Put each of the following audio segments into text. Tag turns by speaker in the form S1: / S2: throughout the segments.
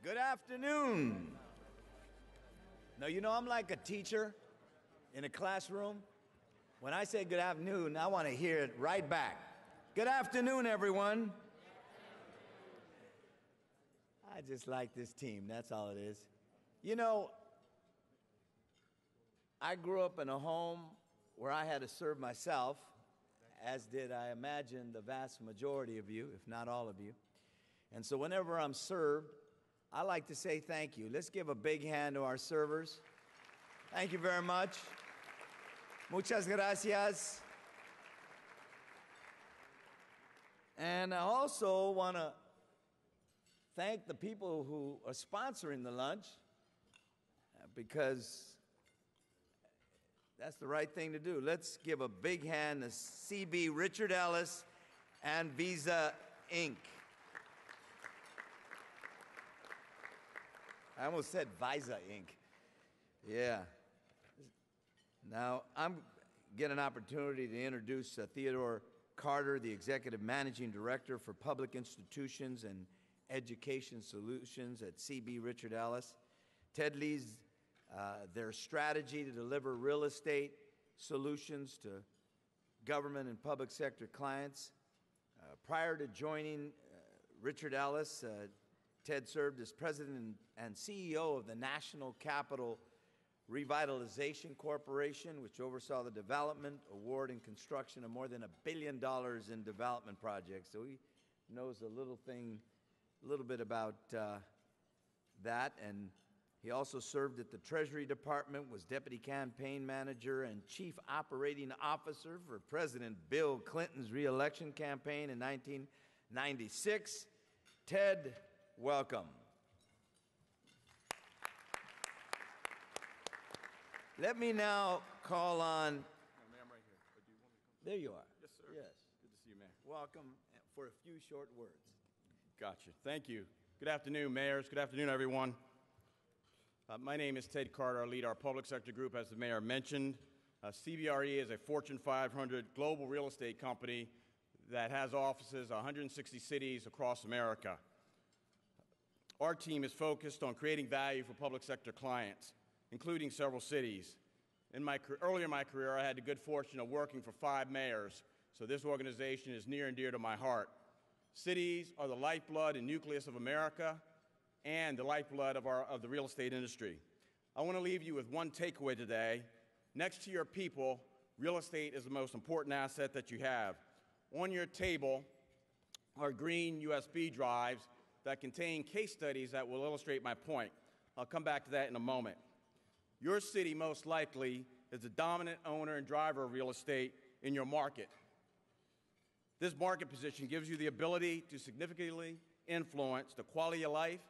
S1: Good afternoon. Now, you know, I'm like a teacher in a classroom. When I say good afternoon, I want to hear it right back. Good afternoon, everyone. I just like this team, that's all it is. You know, I grew up in a home where I had to serve myself, as did, I imagine, the vast majority of you, if not all of you. And so whenever I'm served, I like to say thank you. Let's give a big hand to our servers. Thank you very much. Muchas gracias. And I also want to thank the people who are sponsoring the lunch, because that's the right thing to do. Let's give a big hand to CB Richard Ellis and Visa Inc. I almost said Visa Inc. Yeah. Now, I'm getting an opportunity to introduce Theodore Carter, the Executive Managing Director for Public Institutions and Education Solutions at CB Richard Ellis. Ted leads their strategy to deliver real estate solutions to government and public sector clients. Prior to joining Richard Ellis, Ted served as president and CEO of the National Capital Revitalization Corporation, which oversaw the development, award, and construction of more than $1 billion in development projects. So he knows a little bit about that. And he also served at the Treasury Department, was Deputy Campaign Manager and Chief Operating Officer for President Bill Clinton's re-election campaign in 1996. Ted, welcome. Let me now call on...
S2: Ma'am, right here. But do you want me to come?
S1: There you are.
S2: Yes, sir.
S1: Yes.
S2: Good to see you, Mayor.
S1: Welcome for a few short words.
S2: Gotcha. Thank you. Good afternoon, mayors. Good afternoon, everyone. My name is Ted Carter. I lead our public sector group, as the mayor mentioned. CBRE is a Fortune 500 global real estate company that has offices in 160 cities across America. Our team is focused on creating value for public sector clients, including several cities. Earlier in my career, I had the good fortune of working for 5 mayors, so this organization is near and dear to my heart. Cities are the lifeblood and nucleus of America and the lifeblood of the real estate industry. I want to leave you with one takeaway today. Next to your people, real estate is the most important asset that you have. On your table are green USB drives that contain case studies that will illustrate my point. I'll come back to that in a moment. Your city most likely is the dominant owner and driver of real estate in your market. This market position gives you the ability to significantly influence the quality of life,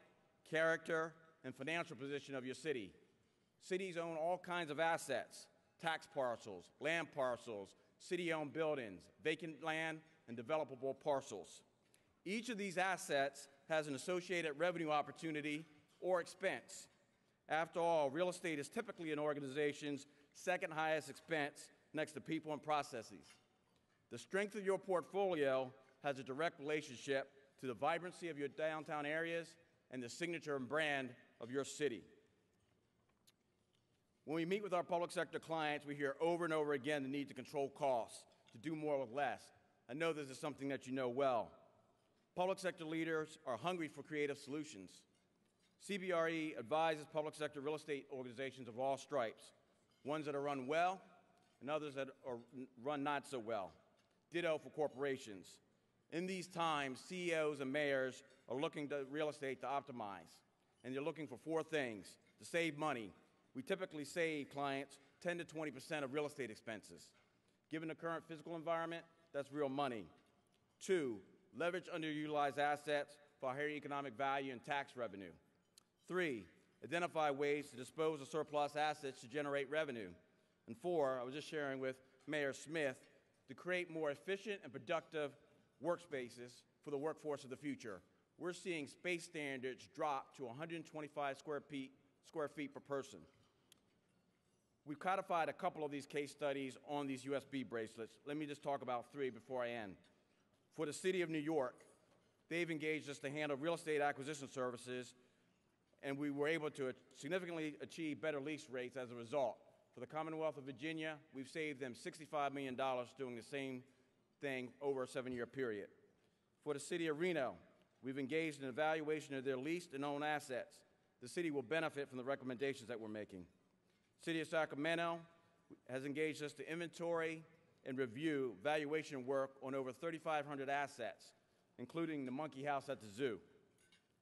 S2: character, and financial position of your city. Cities own all kinds of assets: tax parcels, land parcels, city-owned buildings, vacant land, and developable parcels. Each of these assets has an associated revenue opportunity or expense. After all, real estate is typically an organization's second highest expense next to people and processes. The strength of your portfolio has a direct relationship to the vibrancy of your downtown areas and the signature and brand of your city. When we meet with our public sector clients, we hear over and over again the need to control costs, to do more with less. I know this is something that you know well. Public sector leaders are hungry for creative solutions. CBRE advises public sector real estate organizations of all stripes, ones that are run well and others that are run not so well. Ditto for corporations. In these times, CEOs and mayors are looking to real estate to optimize, and they're looking for 4 things: to save money. We typically save clients 10 to 20% of real estate expenses. Given the current physical environment, that's real money. 2, leverage underutilized assets for higher economic value and tax revenue. 3, identify ways to dispose of surplus assets to generate revenue. And 4, I was just sharing with Mayor Smith, to create more efficient and productive workspaces for the workforce of the future. We're seeing space standards drop to 125 square feet per person. We've codified a couple of these case studies on these USB bracelets. Let me just talk about 3 before I end. For the city of New York, they've engaged us to handle real estate acquisition services and we were able to significantly achieve better lease rates as a result. For the Commonwealth of Virginia, we've saved them $65 million doing the same thing over a 7-year period. For the city of Reno, we've engaged in evaluation of their leased and owned assets. The city will benefit from the recommendations that we're making. City of Sacramento has engaged us to inventory and review valuation work on over 3,500 assets, including the monkey house at the zoo.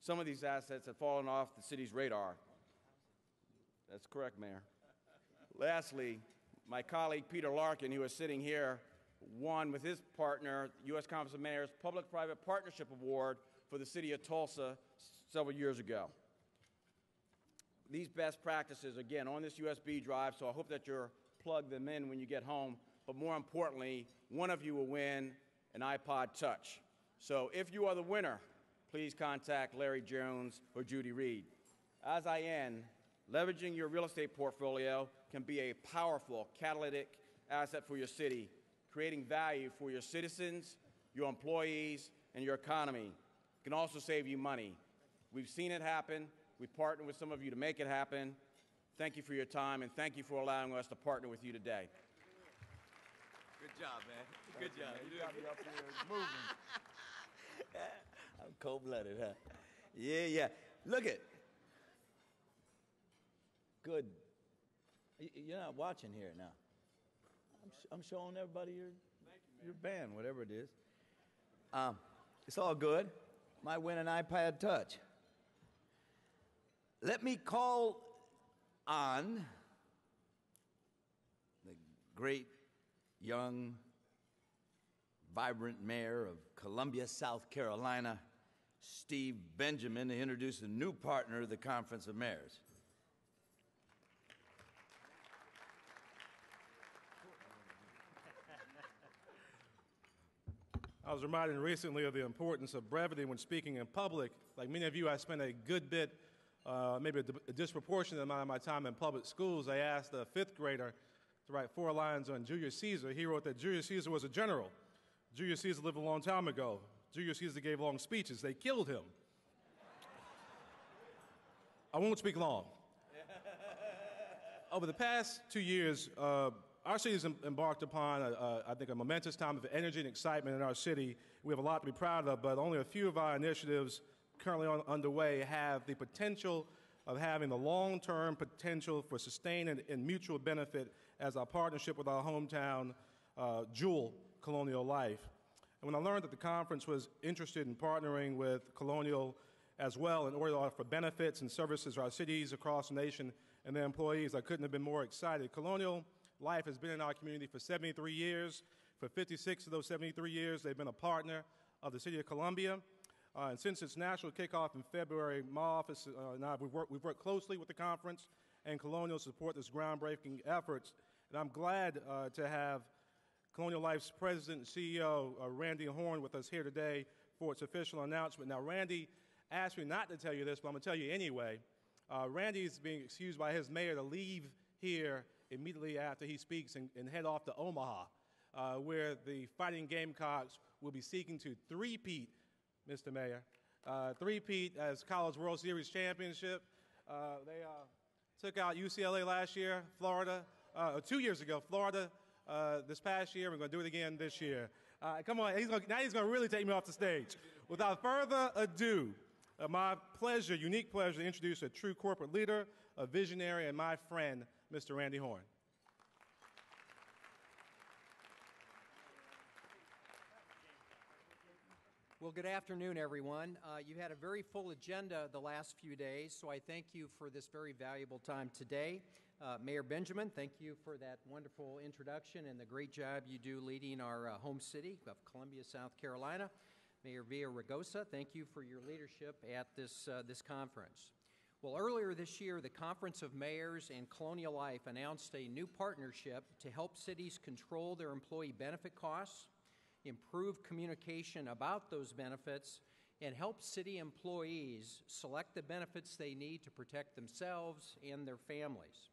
S2: Some of these assets have fallen off the city's radar. That's correct, Mayor. Lastly, my colleague Peter Larkin, who is sitting here, won with his partner, U.S. Conference of Mayors, Public-Private Partnership Award for the city of Tulsa several years ago. These best practices, again, on this USB drive, so I hope that you'll plug them in when you get home, but more importantly, one of you will win an iPod Touch. So if you are the winner, please contact Larry Jones or Judy Reed. As I end, leveraging your real estate portfolio can be a powerful catalytic asset for your city, creating value for your citizens, your employees, and your economy. It can also save you money. We've seen it happen. We've partnered with some of you to make it happen. Thank you for your time, and thank you for allowing us to partner with you today.
S3: Good job, man. Good job.
S1: You got me up here moving. I'm cold-blooded, huh? Yeah. Look it. Good. You're not watching here now. I'm showing everybody your band, whatever it is. It's all good. Might win an iPad Touch. Let me call on the great, young, vibrant mayor of Columbia, South Carolina, Steve Benjamin, to introduce a new partner of the Conference of Mayors.
S4: I was reminded recently of the importance of brevity when speaking in public. Like many of you, I spent a good bit, maybe a disproportionate amount of my time in public schools. I asked a 5th grader to write 4 lines on Julius Caesar. He wrote that Julius Caesar was a general. Julius Caesar lived a long time ago. Julius Caesar gave long speeches. They killed him. I won't speak long. Over the past 2 years, our city has embarked upon, I think, a momentous time of energy and excitement in our city. We have a lot to be proud of, but only a few of our initiatives currently underway have the potential of having the long-term potential for sustained and mutual benefit as our partnership with our hometown jewel, Colonial Life. And when I learned that the conference was interested in partnering with Colonial as well in order to offer benefits and services to our cities across the nation and their employees, I couldn't have been more excited. Colonial Life has been in our community for 73 years. For 56 of those 73 years, they've been a partner of the City of Columbia. And since its national kickoff in February, my office and I, we've worked closely with the conference and Colonial to support this groundbreaking efforts. And I'm glad to have Colonial Life's President and CEO, Randy Horn, with us here today for its official announcement. Now, Randy asked me not to tell you this, but I'm going to tell you anyway. Randy's being excused by his mayor to leave here immediately after he speaks and head off to Omaha, where the Fighting Gamecocks will be seeking to three-peat, Mr. Mayor, three-peat as College World Series championship. They took out UCLA last year, Florida, 2 years ago, Florida this past year. We're going to do it again this year. Come on, now he's going to really take me off the stage. Without further ado, my pleasure, unique pleasure, to introduce a true corporate leader, a visionary, and my friend, Mr. Randy Horn.
S5: Well, good afternoon, everyone. You had a very full agenda the last few days, so I thank you for this very valuable time today. Mayor Benjamin, thank you for that wonderful introduction and the great job you do leading our home city of Columbia, South Carolina. Mayor Villaraigosa, thank you for your leadership at this conference. Well, earlier this year, the Conference of Mayors and Colonial Life announced a new partnership to help cities control their employee benefit costs, improve communication about those benefits, and help city employees select the benefits they need to protect themselves and their families.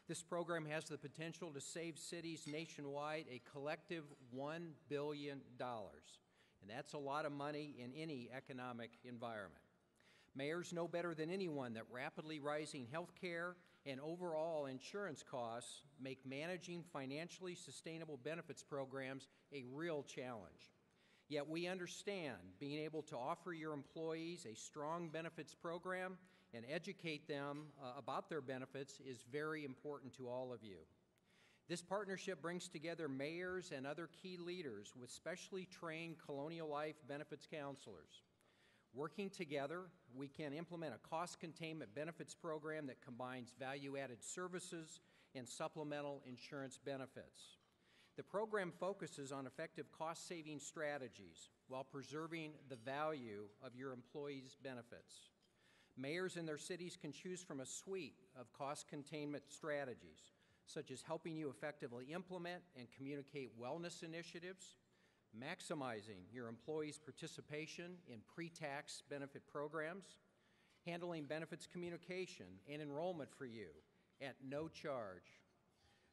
S5: This program has the potential to save cities nationwide a collective $1 billion, and that's a lot of money in any economic environment. Mayors know better than anyone that rapidly rising health care and overall insurance costs make managing financially sustainable benefits programs a real challenge. Yet we understand being able to offer your employees a strong benefits program and educate them about their benefits is very important to all of you. This partnership brings together mayors and other key leaders with specially trained Colonial Life benefits counselors. Working together, we can implement a cost containment benefits program that combines value-added services and supplemental insurance benefits. The program focuses on effective cost-saving strategies while preserving the value of your employees' benefits. Mayors in their cities can choose from a suite of cost containment strategies, such as helping you effectively implement and communicate wellness initiatives, maximizing your employees' participation in pre-tax benefit programs, handling benefits communication and enrollment for you at no charge,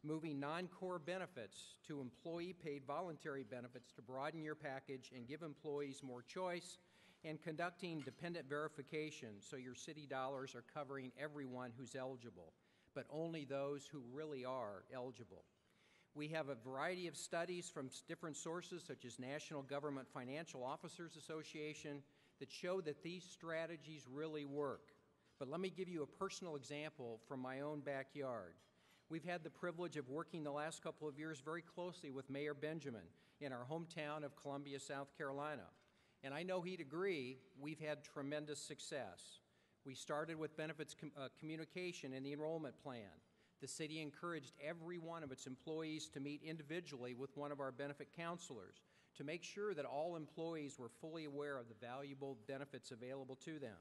S5: moving non-core benefits to employee-paid voluntary benefits to broaden your package and give employees more choice, and conducting dependent verification so your city dollars are covering everyone who's eligible, but only those who really are eligible. We have a variety of studies from different sources, such as National Government Financial Officers Association, that show that these strategies really work. But let me give you a personal example from my own backyard. We've had the privilege of working the last couple of years very closely with Mayor Benjamin in our hometown of Columbia, South Carolina. And I know he'd agree we've had tremendous success. We started with benefits communication in the enrollment plan. The city encouraged every one of its employees to meet individually with one of our benefit counselors to make sure that all employees were fully aware of the valuable benefits available to them.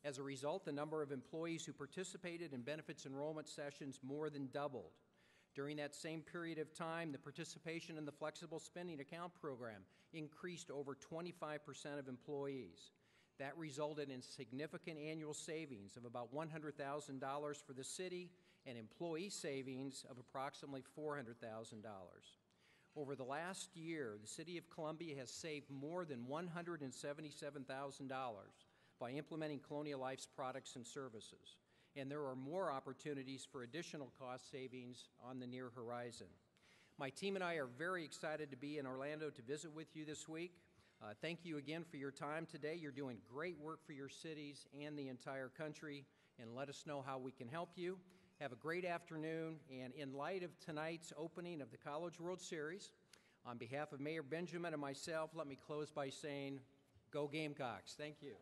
S5: As a result, the number of employees who participated in benefits enrollment sessions more than doubled. During that same period of time, the participation in the flexible spending account program increased over 25% of employees. That resulted in significant annual savings of about $100,000 for the city and employee savings of approximately $400,000. Over the last year, the City of Columbia has saved more than $177,000 by implementing Colonial Life's products and services. And there are more opportunities for additional cost savings on the near horizon. My team and I are very excited to be in Orlando to visit with you this week. Thank you again for your time today. You're doing great work for your cities and the entire country, and let us know how we can help you. Have a great afternoon, and in light of tonight's opening of the College World Series, on behalf of Mayor Benjamin and myself, let me close by saying, go Gamecocks. Thank you.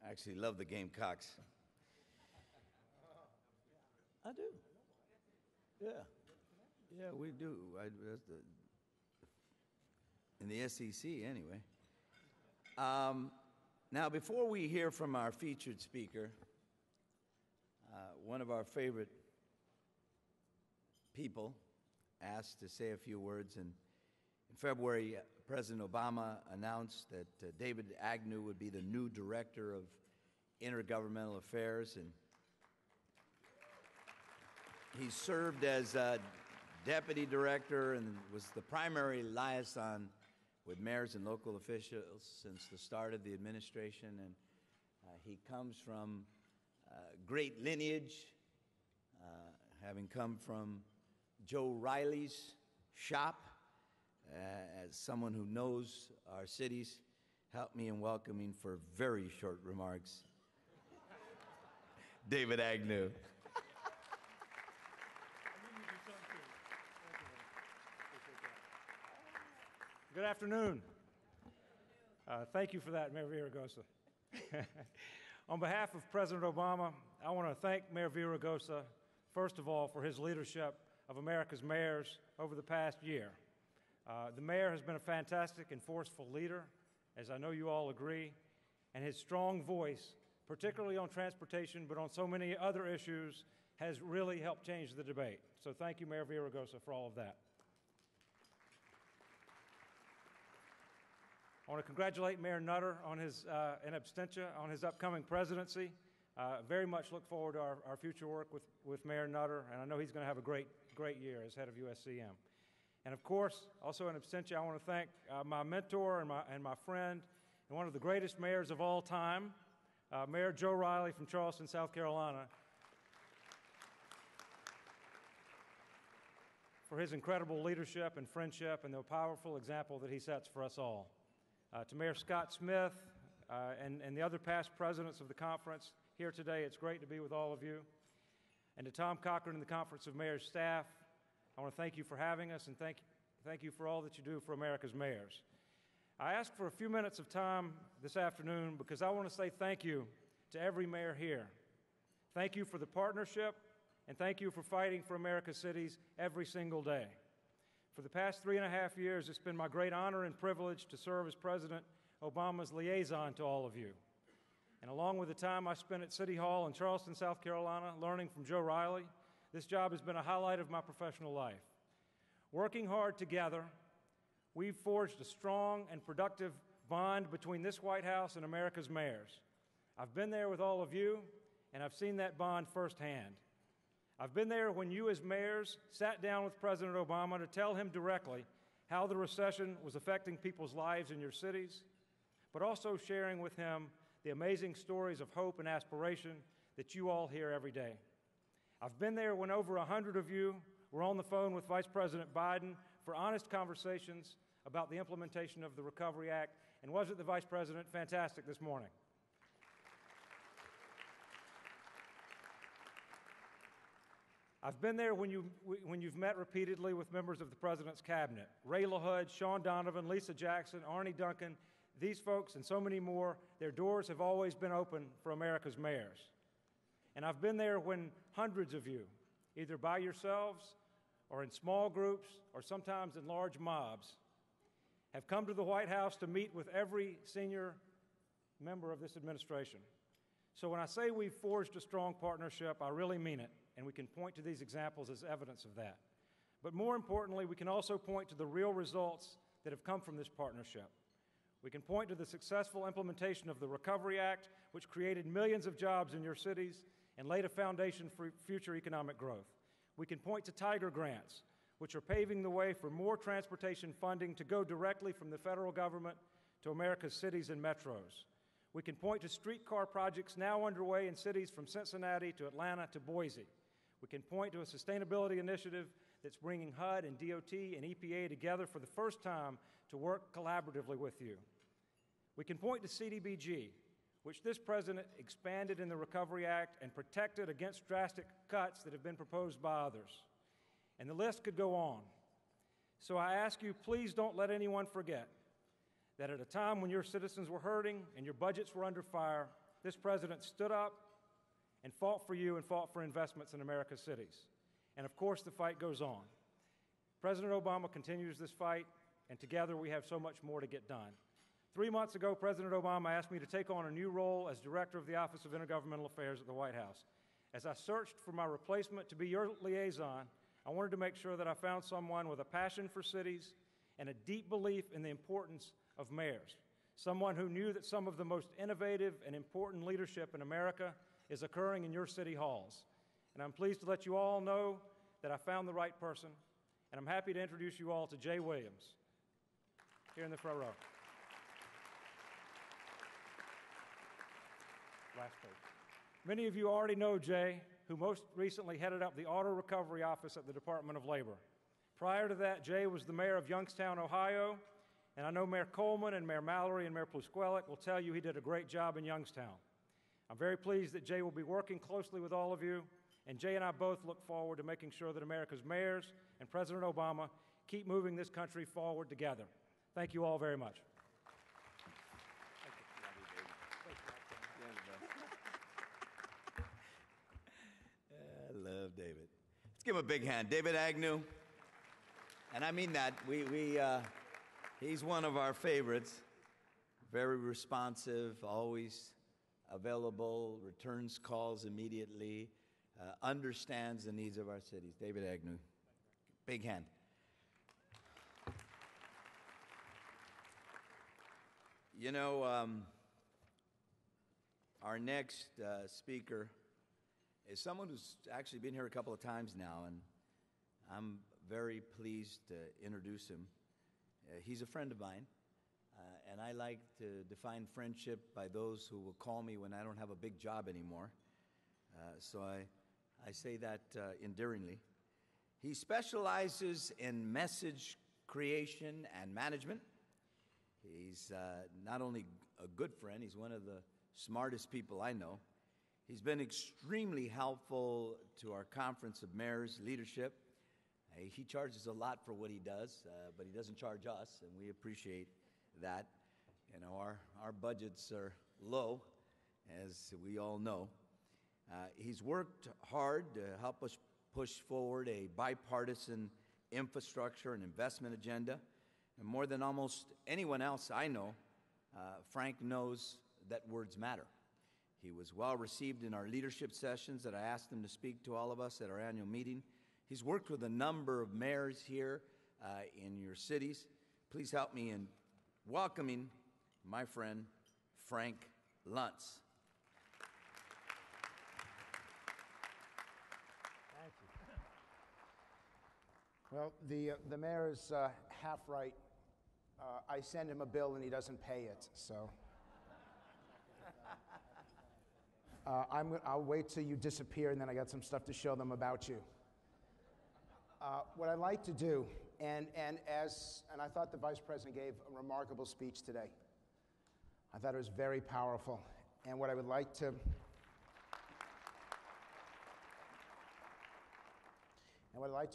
S1: I actually love the Gamecocks. I do. Yeah, we do. In the SEC, anyway. Now, before we hear from our featured speaker, one of our favorite people asked to say a few words. And in February, President Obama announced that David Agnew would be the new director of Intergovernmental Affairs. And he served as deputy director and was the primary liaison with mayors and local officials since the start of the administration. And he comes from great lineage, having come from Joe Riley's shop. As someone who knows our cities, help me in welcoming for very short remarks, David Agnew.
S6: Good afternoon. Thank you for that, Mayor Villaraigosa. On behalf of President Obama, I want to thank Mayor Villaraigosa, first of all, for his leadership of America's mayors over the past year. The mayor has been a fantastic and forceful leader, as I know you all agree, and his strong voice, particularly on transportation, but on so many other issues, has really helped change the debate. So thank you, Mayor Villaraigosa, for all of that. I want to congratulate Mayor Nutter on his, in absentia, on his upcoming presidency. Very much look forward to our future work with Mayor Nutter, and I know he's going to have a great year as head of USCM. And of course, also in absentia, I want to thank my mentor and my friend and one of the greatest mayors of all time, Mayor Joe Riley from Charleston, South Carolina, for his incredible leadership and friendship and the powerful example that he sets for us all. To Mayor Scott Smith and the other past presidents of the conference here today, it's great to be with all of you. And to Tom Cochran and the Conference of Mayors staff, I want to thank you for having us and thank you for all that you do for America's mayors. I asked for a few minutes of time this afternoon because I want to say thank you to every mayor here. Thank you for the partnership, and thank you for fighting for America's cities every single day. For the past 3.5 years, it's been my great honor and privilege to serve as President Obama's liaison to all of you. And along with the time I spent at City Hall in Charleston, South Carolina, learning from Joe Riley, this job has been a highlight of my professional life. Working hard together, we've forged a strong and productive bond between this White House and America's mayors. I've been there with all of you, and I've seen that bond firsthand. I've been there when you as mayors sat down with President Obama to tell him directly how the recession was affecting people's lives in your cities, but also sharing with him the amazing stories of hope and aspiration that you all hear every day. I've been there when over 100 of you were on the phone with Vice President Biden for honest conversations about the implementation of the Recovery Act. And wasn't the Vice President fantastic this morning? I've been there when you've met repeatedly with members of the President's cabinet, Ray LaHood, Sean Donovan, Lisa Jackson, Arnie Duncan, these folks and so many more. Their doors have always been open for America's mayors. And I've been there when hundreds of you, either by yourselves or in small groups or sometimes in large mobs, have come to the White House to meet with every senior member of this administration. So when I say we've forged a strong partnership, I really mean it, and we can point to these examples as evidence of that. But more importantly, we can also point to the real results that have come from this partnership. We can point to the successful implementation of the Recovery Act, which created millions of jobs in your cities and laid a foundation for future economic growth. We can point to Tiger grants, which are paving the way for more transportation funding to go directly from the federal government to America's cities and metros. We can point to streetcar projects now underway in cities from Cincinnati to Atlanta to Boise. We can point to a sustainability initiative that's bringing HUD and DOT and EPA together for the first time to work collaboratively with you. We can point to CDBG, which this president expanded in the Recovery Act and protected against drastic cuts that have been proposed by others. And the list could go on. So I ask you, please don't let anyone forget that at a time when your citizens were hurting and your budgets were under fire, this president stood up and fought for you and fought for investments in America's cities. And of course, the fight goes on. President Obama continues this fight, and together we have so much more to get done. 3 months ago, President Obama asked me to take on a new role as Director of the Office of Intergovernmental Affairs at the White House. As I searched for my replacement to be your liaison, I wanted to make sure that I found someone with a passion for cities and a deep belief in the importance of mayors, someone who knew that some of the most innovative and important leadership in America is occurring in your city halls. And I'm pleased to let you all know that I found the right person, and I'm happy to introduce you all to Jay Williams, here in the front row. Last page. Many of you already know Jay, who most recently headed up the Auto Recovery Office at the Department of Labor. Prior to that, Jay was the mayor of Youngstown, Ohio, and I know Mayor Coleman and Mayor Mallory and Mayor Plusquellic will tell you he did a great job in Youngstown. I'm very pleased that Jay will be working closely with all of you, and Jay and I both look forward to making sure that America's mayors and President Obama keep moving this country forward together. Thank you all very much.
S1: I love David. Let's give him a big hand. David Agnew. And I mean that. He's one of our favorites. Very responsive, always available, returns calls immediately, understands the needs of our cities. David Agnew. Big hand. You know, our next speaker is someone who's actually been here a couple of times now, and I'm very pleased to introduce him. He's a friend of mine, and I like to define friendship by those who will call me when I don't have a big job anymore. So I say that endearingly. He specializes in message creation and management. He's not only a good friend, he's one of the smartest people I know. He's been extremely helpful to our Conference of Mayors leadership. He charges a lot for what he does, but he doesn't charge us, and we appreciate that. You know, our budgets are low, as we all know. He's worked hard to help us push forward a bipartisan infrastructure and investment agenda. And more than almost anyone else I know, Frank knows that words matter. He was well received in our leadership sessions that I asked him to speak to all of us at our annual meeting. He's worked with a number of mayors here in your cities. Please help me in welcoming my friend, Frank Luntz.
S7: Thank you. Well, the mayor's half right. I send him a bill and he doesn't pay it, so. I'll wait till you disappear, and then I got some stuff to show them about you. What I'd like to do, and I thought the Vice President gave a remarkable speech today. I thought it was very powerful, and what I would like to,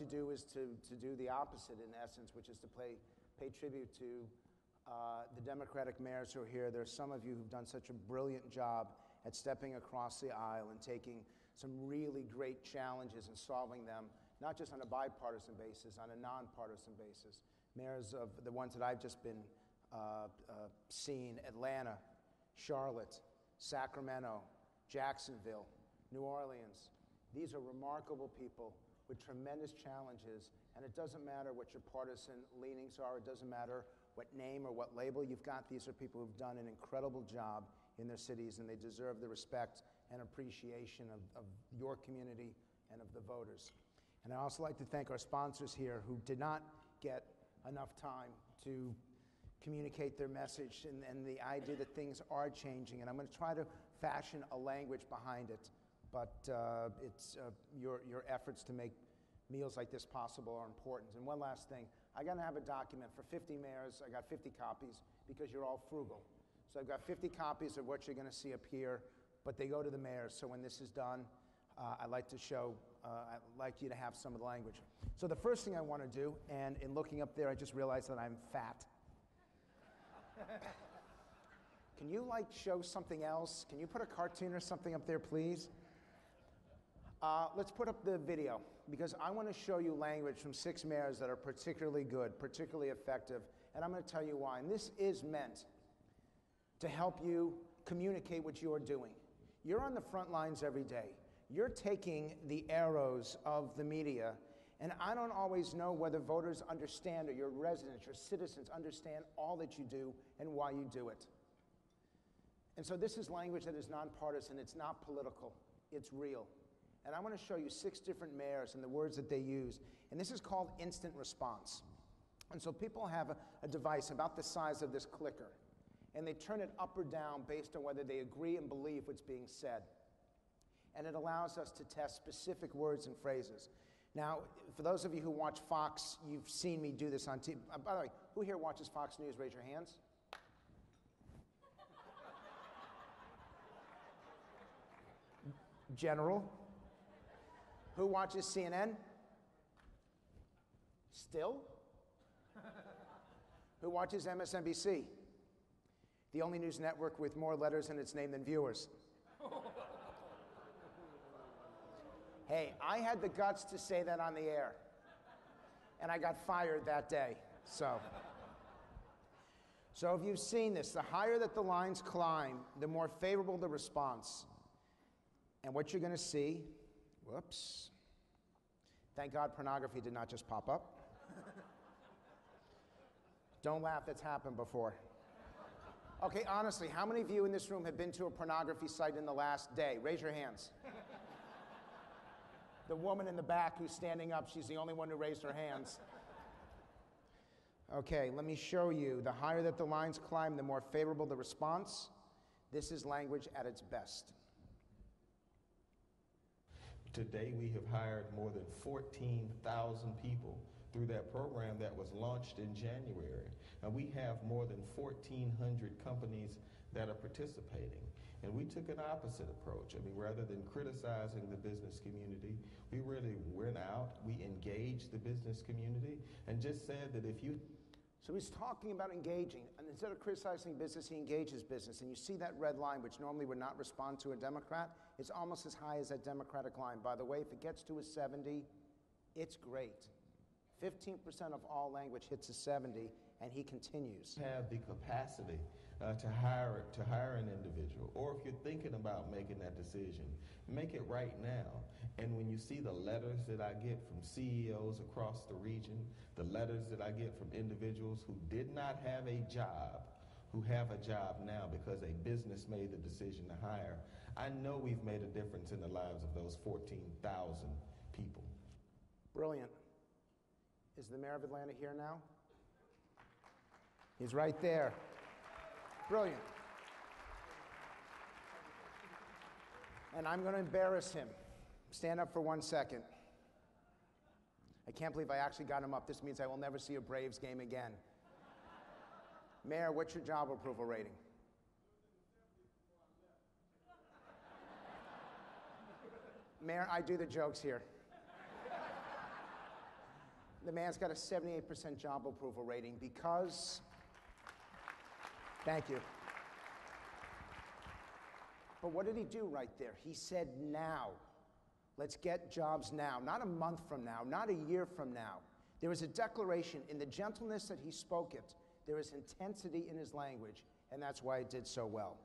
S7: do is to do the opposite, in essence, which is to pay tribute to the Democratic mayors who are here. There's some of you who've done such a brilliant job at stepping across the aisle and taking some really great challenges and solving them, not just on a bipartisan basis, on a nonpartisan basis. Mayors of the ones that I've just been seeing: Atlanta, Charlotte, Sacramento, Jacksonville, New Orleans. These are remarkable people with tremendous challenges, and it doesn't matter what your partisan leanings are, it doesn't matter what name or what label you've got. These are people who've done an incredible job in their cities, and they deserve the respect and appreciation of your community and of the voters. And I'd also like to thank our sponsors here who did not get enough time to communicate their message and the idea that things are changing. And I'm going to try to fashion a language behind it, but it's your efforts to make meals like this possible are important. And one last thing, I got to have a document for 50 mayors. I got 50 copies because you're all frugal. So I've got 50 copies of what you're going to see up here, but they go to the mayors. So when this is done, I'd like you to have some of the language. So the first thing I want to do, and in looking up there, I just realized that I'm fat. Can you show something else? Can you put a cartoon or something up there, please? Let's put up the video, because I want to show you language from 6 mayors that are particularly good, particularly effective, and I'm going to tell you why. And this is meant to help you communicate what you are doing. You're on the front lines every day. You're taking the arrows of the media, and I don't always know whether voters understand, or your residents, your citizens understand all that you do and why you do it. And so this is language that is nonpartisan. It's not political. It's real. And I want to show you 6 different mayors and the words that they use. And this is called instant response. And so people have a device about the size of this clicker, and they turn it up or down based on whether they agree and believe what's being said. And it allows us to test specific words and phrases. Now, for those of you who watch Fox, you've seen me do this on TV. By the way, who here watches Fox News? Raise your hands. General. Who watches CNN? Still? Who watches MSNBC? The only news network with more letters in its name than viewers. Hey, I had the guts to say that on the air, and I got fired that day. So if you've seen this, the higher that the lines climb, the more favorable the response. And what you're going to see, whoops, thank God pornography did not just pop up. Don't laugh, that's happened before. Okay, honestly, how many of you in this room have been to a pornography site in the last day? Raise your hands. The woman in the back who's standing up, she's the only one who raised her hands. Okay, let me show you. The higher that the lines climb, the more favorable the response. This is language at its best.
S8: Today, we have hired more than 14,000 people through that program that was launched in January. And we have more than 1,400 companies that are participating. And we took an opposite approach. I mean, rather than criticizing the business community, we really went out, we engaged the business community, and just said that if you...
S7: So he's talking about engaging, and instead of criticizing business, he engages business. And you see that red line, which normally would not respond to a Democrat, it's almost as high as that Democratic line. By the way, if it gets to a 70, it's great. 15% of all language hits a 70, and he continues.
S8: Have the capacity to hire an individual, or if you're thinking about making that decision, make it right now. And when you see the letters that I get from CEOs across the region, the letters that I get from individuals who did not have a job, who have a job now because a business made the decision to hire, I know we've made a difference in the lives of those 14,000 people.
S7: Brilliant. Is the mayor of Atlanta here now? He's right there. Brilliant. And I'm going to embarrass him. Stand up for 1 second. I can't believe I actually got him up. This means I will never see a Braves game again. Mayor, what's your job approval rating? Mayor, I do the jokes here. The man's got a 78% job approval rating because... Thank you. But what did he do right there? He said now. Let's get jobs now. Not a month from now, not a year from now. There was a declaration in the gentleness that he spoke it. There is intensity in his language, and that's why it did so well.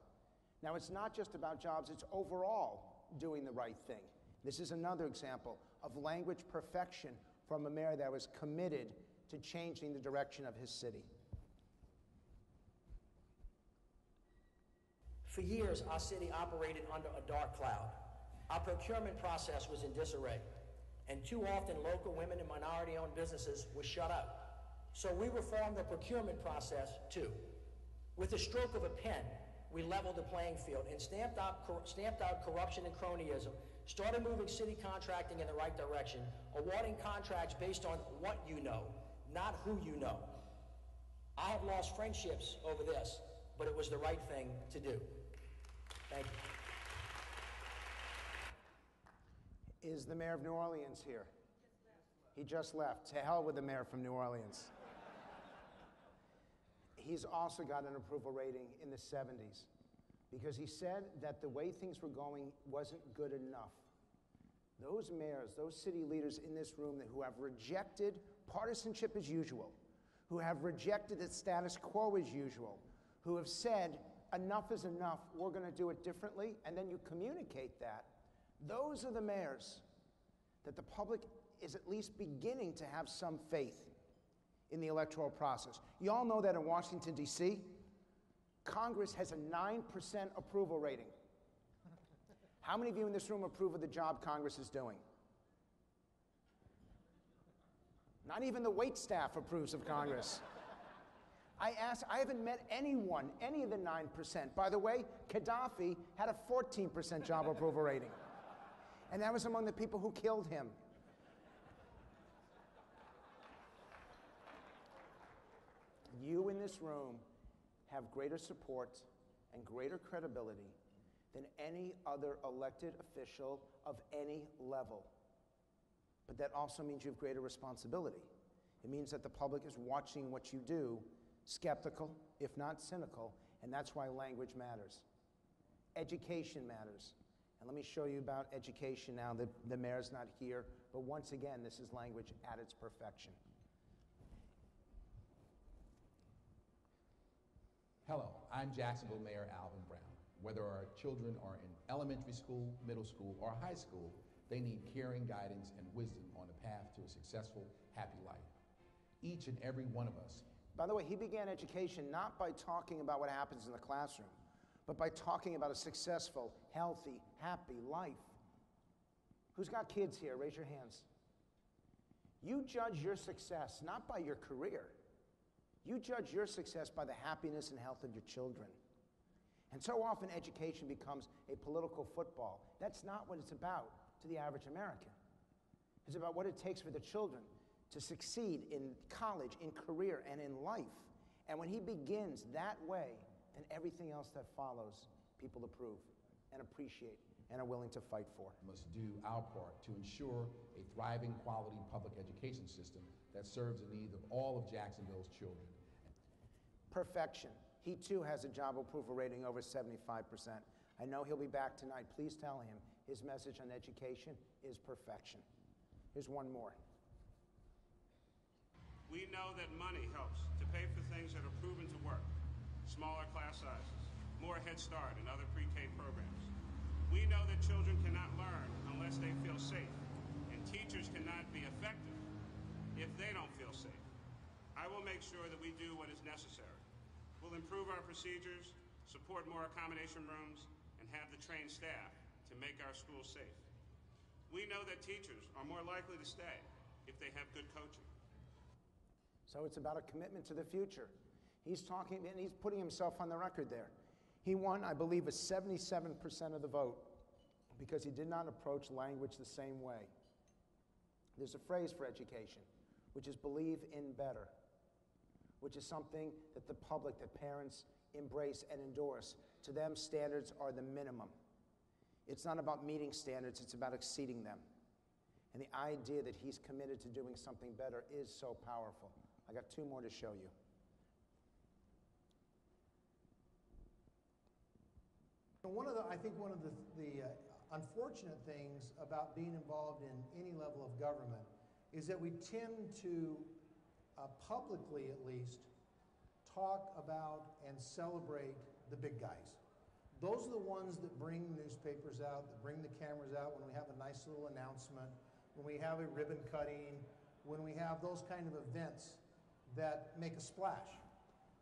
S7: Now, it's not just about jobs, it's overall doing the right thing. This is another example of language perfection from a mayor that was committed to changing the direction of his city.
S9: For years, our city operated under a dark cloud. Our procurement process was in disarray, and too often local women and minority-owned businesses were shut out. So we reformed the procurement process too. With the stroke of a pen, we leveled the playing field and stamped out corruption and cronyism, started moving city contracting in the right direction, awarding contracts based on what you know, not who you know. I have lost friendships over this, but it was the right thing to do. Thank you.
S7: Is the mayor of New Orleans here? He just left. To hell with the mayor from New Orleans. He's also got an approval rating in the 70s because he said that the way things were going wasn't good enough. Those mayors, those city leaders in this room who have rejected partisanship as usual, who have rejected the status quo as usual, who have said, enough is enough, we're going to do it differently, and then you communicate that. Those are the mayors that the public is at least beginning to have some faith in the electoral process. You all know that in Washington, D.C., Congress has a 9% approval rating. How many of you in this room approve of the job Congress is doing? Not even the wait staff approves of Congress. I haven't met anyone, any of the 9%. By the way, Gaddafi had a 14% job approval rating. And that was among the people who killed him. You in this room have greater support and greater credibility than any other elected official of any level. But that also means you have greater responsibility. It means that the public is watching what you do, skeptical, if not cynical, and that's why language matters. Education matters. And let me show you about education now. The mayor's not here, but once again, this is language at its perfection.
S10: Hello, I'm Jacksonville Mayor Alvin Brown. Whether our children are in elementary school, middle school, or high school, they need caring guidance and wisdom on the path to a successful, happy life. Each and every one of us.
S7: By the way, he began education not by talking about what happens in the classroom, but by talking about a successful, healthy, happy life. Who's got kids here? Raise your hands. You judge your success not by your career. You judge your success by the happiness and health of your children. And so often education becomes a political football. That's not what it's about to the average American. It's about what it takes for the children to succeed in college, in career, and in life. And when he begins that way, then everything else that follows, people approve and appreciate and are willing to fight for.
S10: We must do our part to ensure a thriving, quality public education system that serves the needs of all of Jacksonville's children.
S7: Perfection. He too has a job approval rating over 75%. I know he'll be back tonight. Please tell him his message on education is perfection. Here's one more.
S11: We know that money helps to pay for things that are proven to work. Smaller class sizes, more Head Start and other pre-K programs. We know that children cannot learn unless they feel safe, and teachers cannot be effective if they don't feel safe. I will make sure that we do what is necessary. We'll improve our procedures, support more accommodation rooms, and have the trained staff to make our schools safe. We know that teachers are more likely to stay if they have good coaching.
S7: So it's about a commitment to the future. He's talking, and he's putting himself on the record there. He won, I believe, with 77% of the vote because he did not approach language the same way. There's a phrase for education, which is believe in better, which is something that the public, that parents embrace and endorse. To them, standards are the minimum. It's not about meeting standards, it's about exceeding them. And the idea that he's committed to doing something better is so powerful. I got two more to show you.
S12: I think one of the unfortunate things about being involved in any level of government is that we tend to, publicly at least, talk about and celebrate the big guys. Those are the ones that bring newspapers out, that bring the cameras out when we have a nice little announcement, when we have a ribbon cutting, when we have those kind of events that make a splash.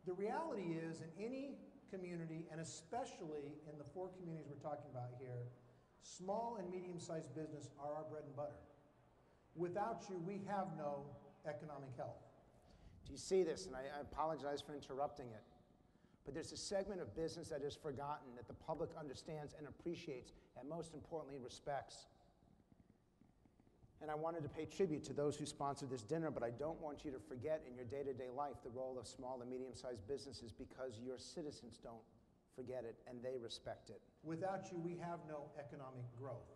S12: The reality is, in any community, and especially in the four communities we're talking about here, small and medium-sized business are our bread and butter. Without you, we have no economic health.
S7: Do you see this? And I apologize for interrupting it. But there's a segment of business that is forgotten, that the public understands and appreciates, and most importantly, respects. And I wanted to pay tribute to those who sponsored this dinner, but I don't want you to forget in your day-to-day life the role of small and medium-sized businesses, because your citizens don't forget it and they respect it.
S12: Without you, we have no economic growth.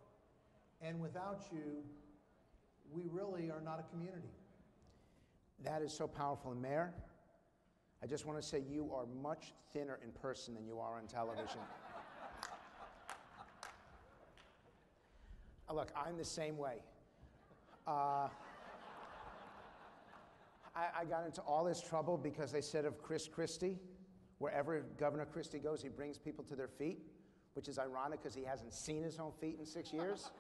S12: And without you, we really are not a community.
S7: That is so powerful. And Mayor, I just want to say you are much thinner in person than you are on television. Look, I'm the same way. I got into all this trouble because they said of Chris Christie, wherever Governor Christie goes, he brings people to their feet, which is ironic because he hasn't seen his own feet in 6 years.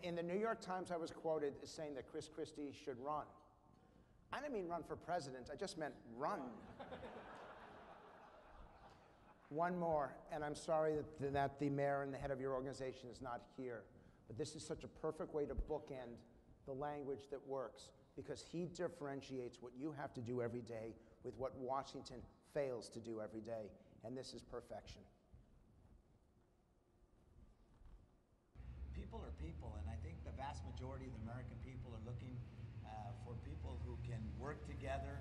S7: In the New York Times, I was quoted as saying that Chris Christie should run. I didn't mean run for president, I just meant run. One more, and I'm sorry that the mayor and the head of your organization is not here. But this is such a perfect way to bookend the language that works, because he differentiates what you have to do every day with what Washington fails to do every day, and this is perfection.
S13: People are people, and I think the vast majority of the American people are looking for people who can work together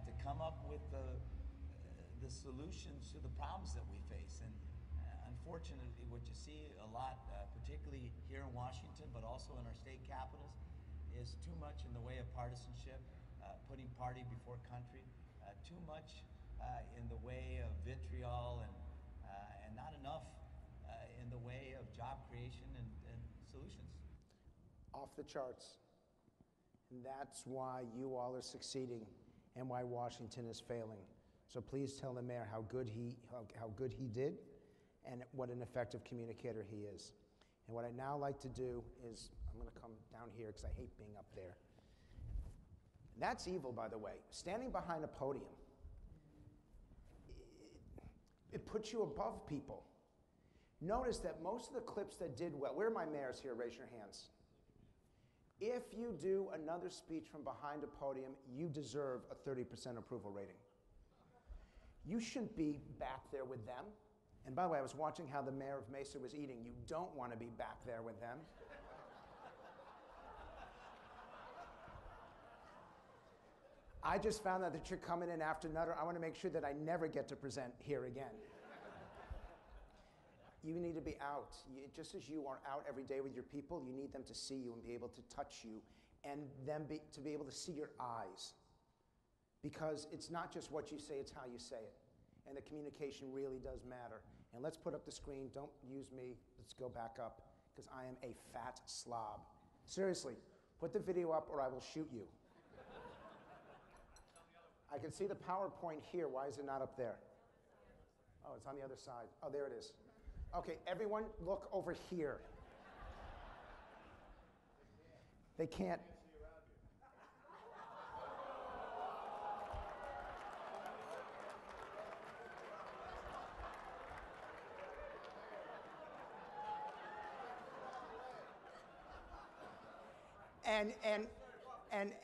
S13: to come up with the solutions to the problems that we face. And unfortunately, what you see a lot, particularly here in Washington, but also in our state capitals, is too much in the way of partisanship, putting party before country, too much in the way of vitriol, and not enough in the way of job creation and solutions.
S7: Off the charts. And that's why you all are succeeding and why Washington is failing. So please tell the mayor how good he did and what an effective communicator he is. And what I'd now like to do is, I'm going to come down here because I hate being up there. That's evil, by the way. Standing behind a podium, it puts you above people. Notice that most of the clips that did well, where are my mayors here? Raise your hands. If you do another speech from behind a podium, you deserve a 30% approval rating. You shouldn't be back there with them. And by the way, I was watching how the mayor of Mesa was eating. You don't want to be back there with them. I just found out that you're coming in after Nutter. I want to make sure that I never get to present here again. You need to be out. Just as you are out every day with your people, you need them to see you and be able to touch you and to be able to see your eyes. Because it's not just what you say, it's how you say it. And the communication really does matter. And let's put up the screen. Don't use me. Let's go back up, because I am a fat slob. Seriously, put the video up or I will shoot you. I can see the PowerPoint here. Why is it not up there? Oh, it's on the other side. Oh, there it is. Okay, everyone look over here. They can't.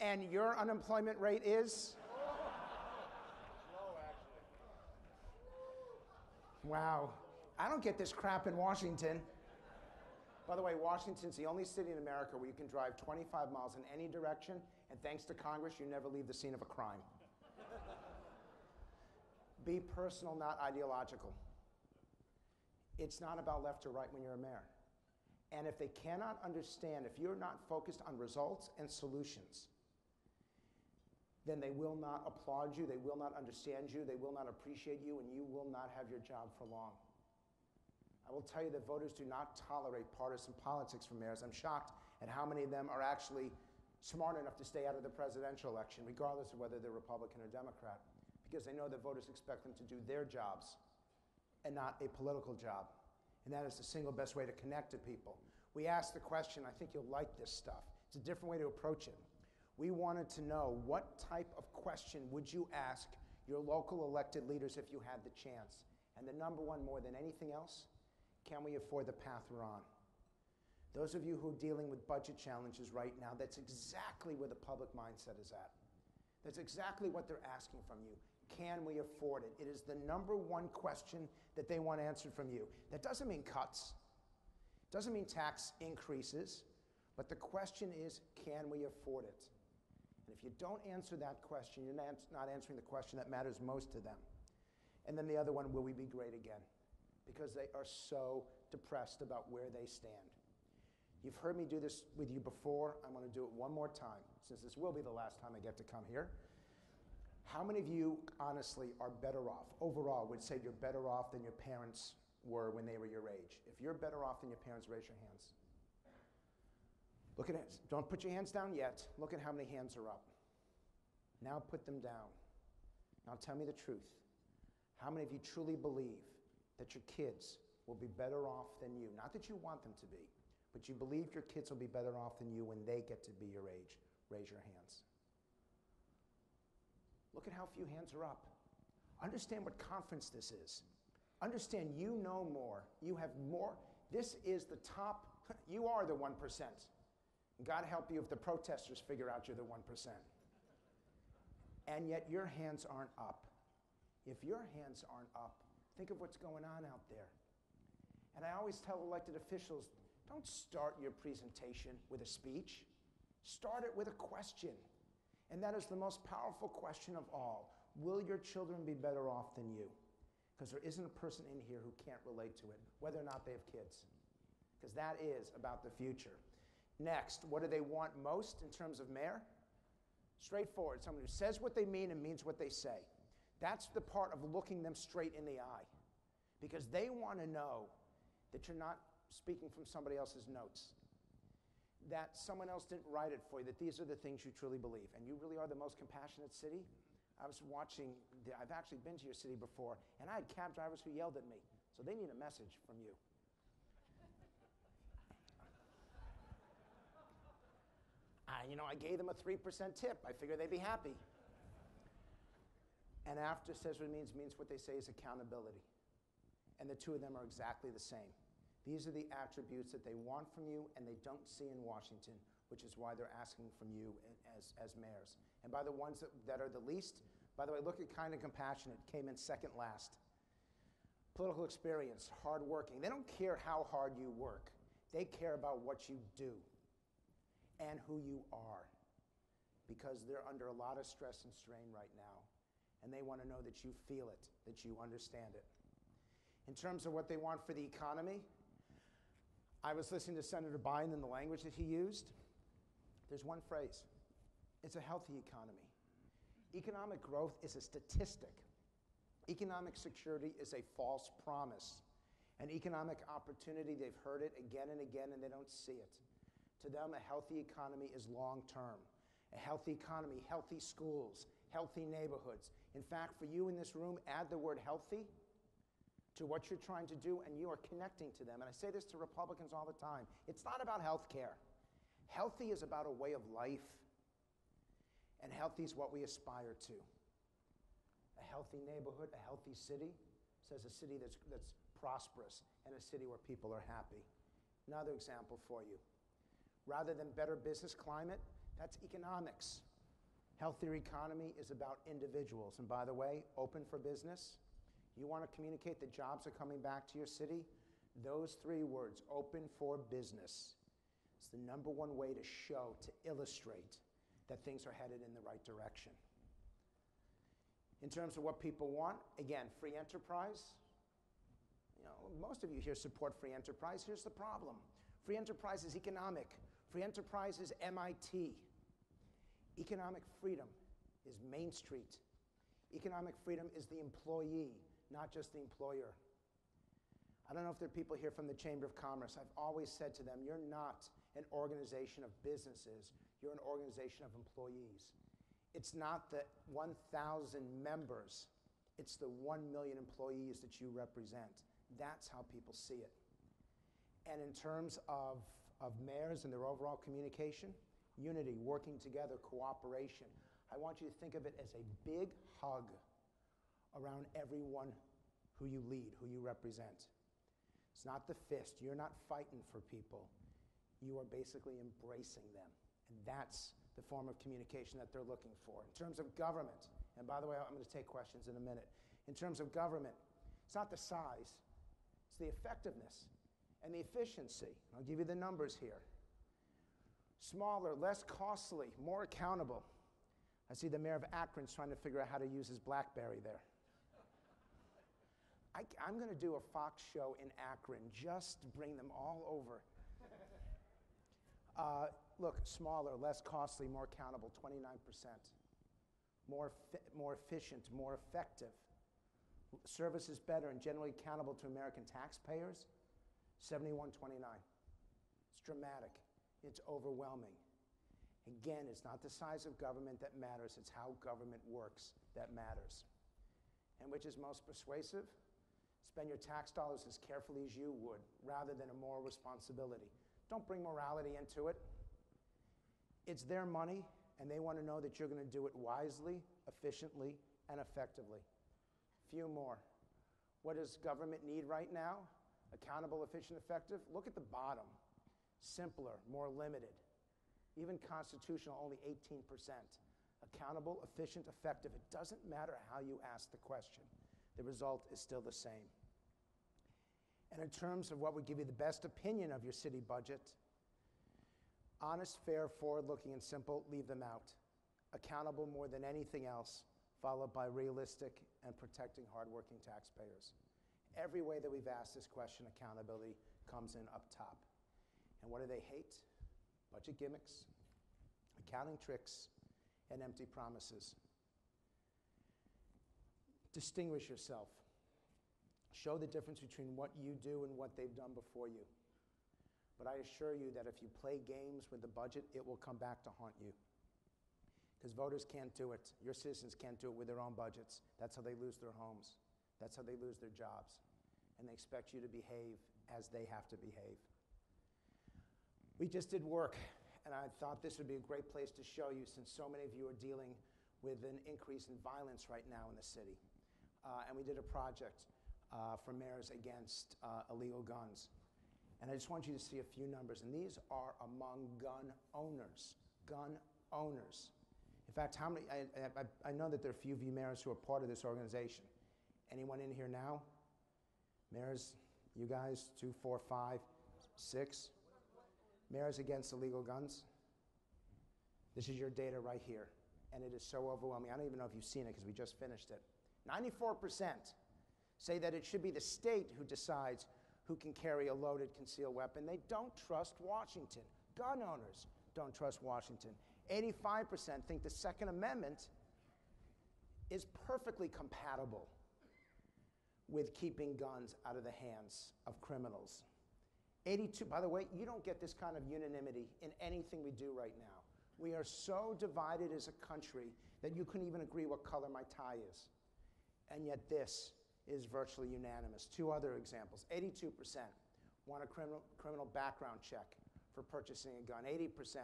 S7: And your unemployment rate is? Wow. I don't get this crap in Washington. By the way, Washington's the only city in America where you can drive 25 miles in any direction, and thanks to Congress, you never leave the scene of a crime. Be personal, not ideological. It's not about left or right when you're a mayor. And if they cannot understand, if you're not focused on results and solutions, then they will not applaud you, they will not understand you, they will not appreciate you, and you will not have your job for long. I will tell you that voters do not tolerate partisan politics from mayors. I'm shocked at how many of them are actually smart enough to stay out of the presidential election, regardless of whether they're Republican or Democrat, because they know that voters expect them to do their jobs and not a political job. And that is the single best way to connect to people. We asked the question, I think you'll like this stuff. It's a different way to approach it. We wanted to know, what type of question would you ask your local elected leaders if you had the chance? And the number one, more than anything else, can we afford the path we're on? Those of you who are dealing with budget challenges right now, that's exactly where the public mindset is at. That's exactly what they're asking from you. Can we afford it? It is the number one question that they want answered from you. That doesn't mean cuts. It doesn't mean tax increases. But the question is, can we afford it? And if you don't answer that question, you're not answering the question that matters most to them. And then the other one, will we be great again? Because they are so depressed about where they stand. You've heard me do this with you before. I'm going to do it one more time, since this will be the last time I get to come here. How many of you, honestly, are better off, overall, would say you're better off than your parents were when they were your age? If you're better off than your parents, raise your hands. Look at it. Don't put your hands down yet. Look at how many hands are up. Now put them down. Now tell me the truth. How many of you truly believe that your kids will be better off than you? Not that you want them to be, but you believe your kids will be better off than you when they get to be your age. Raise your hands. Look at how few hands are up. Understand what conference this is. Understand you know more. You have more. This is the top. You are the 1%. God help you if the protesters figure out you're the 1%. And yet your hands aren't up. If your hands aren't up, think of what's going on out there. And I always tell elected officials, don't start your presentation with a speech. Start it with a question. And that is the most powerful question of all. Will your children be better off than you? Because there isn't a person in here who can't relate to it, whether or not they have kids. Because that is about the future. Next, what do they want most in terms of mayor? Straightforward, someone who says what they mean and means what they say. That's the part of looking them straight in the eye. Because they want to know that you're not speaking from somebody else's notes. That someone else didn't write it for you, that these are the things you truly believe. And you really are the most compassionate city. I was watching, I've actually been to your city before, and I had cab drivers who yelled at me. So they need a message from you. I gave them a 3% tip. I figure they'd be happy. And after says what it means what they say is accountability. And the two of them are exactly the same. These are the attributes that they want from you and they don't see in Washington, which is why they're asking from you as mayors. And by the ones that are the least, by the way, look at kind and compassionate, came in second last. Political experience, hardworking. They don't care how hard you work. They care about what you do and who you are, because they're under a lot of stress and strain right now, and they want to know that you feel it, that you understand it. In terms of what they want for the economy, I was listening to Senator Biden and the language that he used. There's one phrase. It's a healthy economy. Economic growth is a statistic. Economic security is a false promise. And economic opportunity, they've heard it again and again, and they don't see it. To them, a healthy economy is long-term. A healthy economy, healthy schools, healthy neighborhoods. In fact, for you in this room, add the word healthy to what you're trying to do, and you are connecting to them. And I say this to Republicans all the time. It's not about health care. Healthy is about a way of life, and healthy is what we aspire to. A healthy neighborhood, a healthy city, says a city that's prosperous and a city where people are happy. Another example for you. Rather than better business climate, that's economics. Healthier economy is about individuals. And by the way, open for business. You want to communicate that jobs are coming back to your city? Those three words, open for business, is the number one way to show, to illustrate that things are headed in the right direction. In terms of what people want, again, free enterprise. You know, most of you here support free enterprise. Here's the problem. Free enterprise is economic. Free enterprise is MIT. Economic freedom is Main Street. Economic freedom is the employee, not just the employer. I don't know if there are people here from the Chamber of Commerce. I've always said to them, you're not an organization of businesses. You're an organization of employees. It's not the 1,000 members. It's the 1 million employees that you represent. That's how people see it. And in terms of mayors and their overall communication, unity, working together, cooperation. I want you to think of it as a big hug around everyone who you lead, who you represent. It's not the fist. You're not fighting for people. You are basically embracing them. And that's the form of communication that they're looking for. In terms of government, and by the way, I'm going to take questions in a minute. In terms of government, it's not the size. It's the effectiveness and the efficiency. I'll give you the numbers here. Smaller, less costly, more accountable. I see the mayor of Akron's trying to figure out how to use his BlackBerry there. I'm going to do a Fox show in Akron just to bring them all over. Look, smaller, less costly, more accountable, 29%. More efficient, more effective. Services better and generally accountable to American taxpayers, 71-29. It's dramatic. It's overwhelming. Again, it's not the size of government that matters, it's how government works that matters. And which is most persuasive? Spend your tax dollars as carefully as you would, rather than a moral responsibility. Don't bring morality into it. It's their money, and they want to know that you're going to do it wisely, efficiently, and effectively. Few more. What does government need right now? Accountable, efficient, effective? Look at the bottom. Simpler, more limited. Even constitutional, only 18%. Accountable, efficient, effective. It doesn't matter how you ask the question. The result is still the same. And in terms of what would give you the best opinion of your city budget, honest, fair, forward-looking, and simple, leave them out. Accountable more than anything else, followed by realistic and protecting hardworking taxpayers. Every way that we've asked this question, accountability comes in up top. And what do they hate? Budget gimmicks, accounting tricks, and empty promises. Distinguish yourself. Show the difference between what you do and what they've done before you. But I assure you that if you play games with the budget, it will come back to haunt you. Because voters can't do it. Your citizens can't do it with their own budgets. That's how they lose their homes. That's how they lose their jobs. And they expect you to behave as they have to behave. We just did work, and I thought this would be a great place to show you, since so many of you are dealing with an increase in violence right now in the city. And we did a project for mayors against illegal guns. And I just want you to see a few numbers, and these are among gun owners. Gun owners. In fact, how many? I know that there are a few of you mayors who are part of this organization. Anyone in here now? Mayors, you guys, 2, 4, 5, 6. Mayors against illegal guns. This is your data right here, and it is so overwhelming. I don't even know if you've seen it because we just finished it. 94% say that it should be the state who decides who can carry a loaded concealed weapon. They don't trust Washington. Gun owners don't trust Washington. 85% think the Second Amendment is perfectly compatible with keeping guns out of the hands of criminals. 82, by the way, you don't get this kind of unanimity in anything we do right now. We are so divided as a country that you couldn't even agree what color my tie is. And yet this is virtually unanimous. 2 other examples. 82% want a criminal background check for purchasing a gun. 80%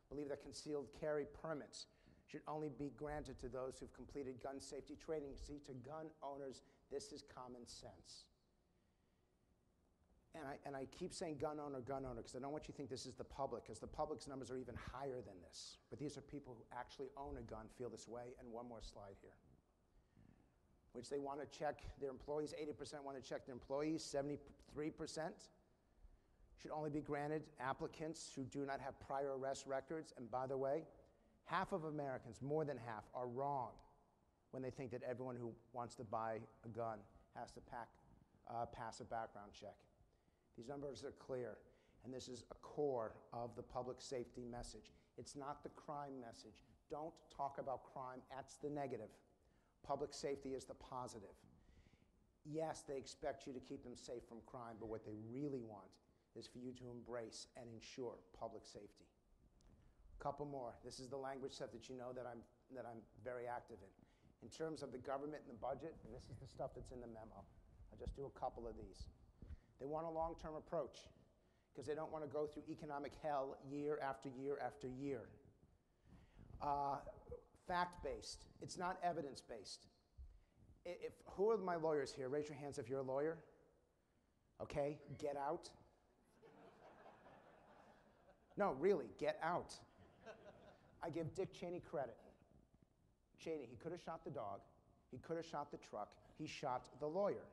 S7: believe that concealed carry permits should only be granted to those who've completed gun safety training. See, to gun owners, this is common sense. And I keep saying gun owner, because I don't want you to think this is the public, because the public's numbers are even higher than this. But these are people who actually own a gun, feel this way. And one more slide here, which they want to check their employees. 80% want to check their employees. 73% should only be granted applicants who do not have prior arrest records. And by the way, half of Americans, more than half, are wrong when they think that everyone who wants to buy a gun has to pass a background check. These numbers are clear, and this is a core of the public safety message. It's not the crime message. Don't talk about crime. That's the negative. Public safety is the positive. Yes, they expect you to keep them safe from crime, but what they really want is for you to embrace and ensure public safety. A couple more. This is the language stuff that you know that I'm very active in. In terms of the government and the budget, and this is the stuff that's in the memo. I'll just do a couple of these. They want a long-term approach because they don't want to go through economic hell year after year after year. Fact-based. It's not evidence-based. Who are my lawyers here? Raise your hands if you're a lawyer. Okay, get out. No, really, get out. I give Dick Cheney credit. Cheney, he could have shot the dog. He could have shot the truck. He shot the lawyer.